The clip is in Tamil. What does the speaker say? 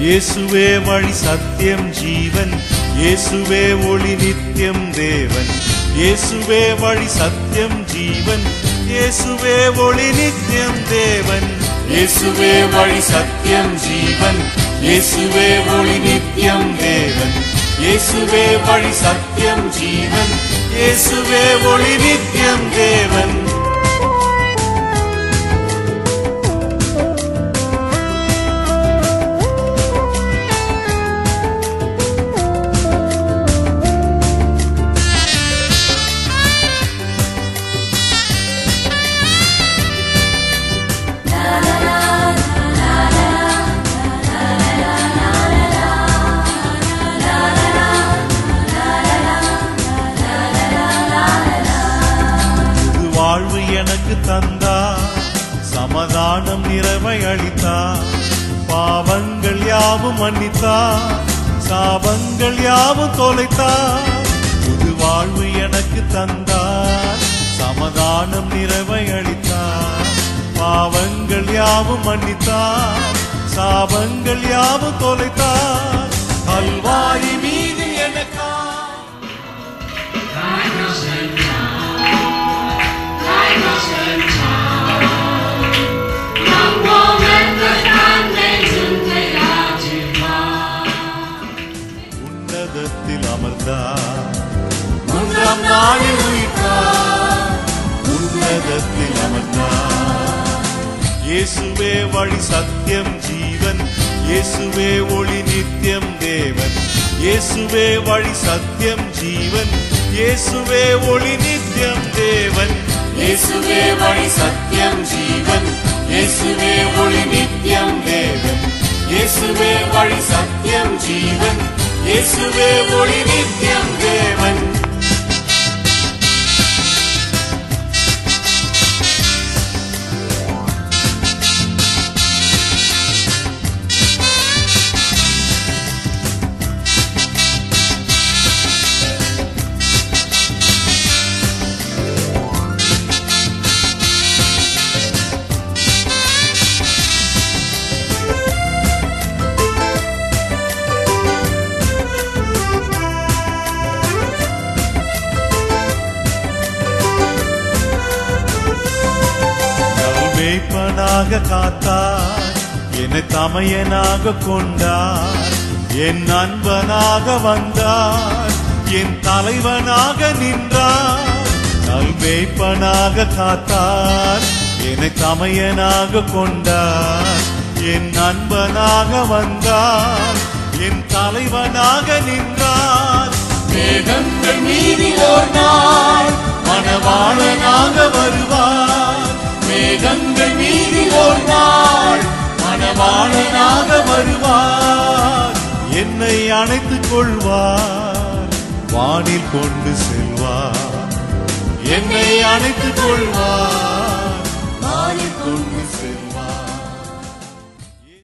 இயேசுவே வழி சத்தியம் ஜீவன், இயேசுவே ஒளி நித்தியம் தேவன். இயேசுவே வழி சத்தியம் ஜீவன், இயேசுவே ஒளி நித்தியம் தேவன். இயேசுவே வழி சத்தியம் ஜீவன், இயேசுவே ஒளி நித்தியம் தேவன். இயேசுவே வழி சத்தியம் ஜீவன், இயேசுவே ஒளி நித்தியம் தேவன். வாழ்வு எனக்கு தந்தார், சமாதானம் நிறைவை அளித்தார். பாவங்கள் யாவும் மன்னித்தார், சாபங்கள் யாவும் தொலைத்தார். புது வாழ்வு எனக்கு தந்தார், சமாதானம் நிறைவை அளித்தார். பாவங்கள் யாவும் மன்னித்தார், சாபங்கள் யாவும் தொலைத்தார். கல்வாரி மீது எனக்கா உன்னதத்தில் அமர்ந்தார், மூன்றாம் நாளில் உயிர்த்தார். உன்னதத்தில் அமர்ந்தார். இயேசுவே வழி சத்தியம் ஜீவன், இயேசுவே ஒளி நித்தியம் தேவன். இயேசுவே வழி சத்தியம் ஜீவன், இயேசுவே ஒளி நித்தியம் தேவன். இயேசுவே வழி சத்தியம் ஜீவன், இயேசுவே ஒளி நித்தியம் தேவன். இயேசுவே வழி சத்தியம் ஜீவன், இயேசுவே ஒளி நித்தியம் தேவன். மேய்ப்பனாக காத்தார், என்னை தமையனாக கொண்டார். என் நண்பனாக வந்தார், என் தலைவனாக நின்றார். மேய்ப்பனாக காத்தார், என்னை தமையனாக கொண்டார். என் நண்பனாக வந்தார், என் தலைவனாக நின்றார். மேகங்கள் மீது ஓர் நாள் மணவாளனாக வருவார். மேகங்கள் மீது ஓர் நாள் மணவாளனாக வருவார். என்னை அணைத்துக் கொள்வார், வானில் கொண்டு செல்வார். என்னை அணைத்துக் கொள்வார், வானில் கொண்டு செல்வார்.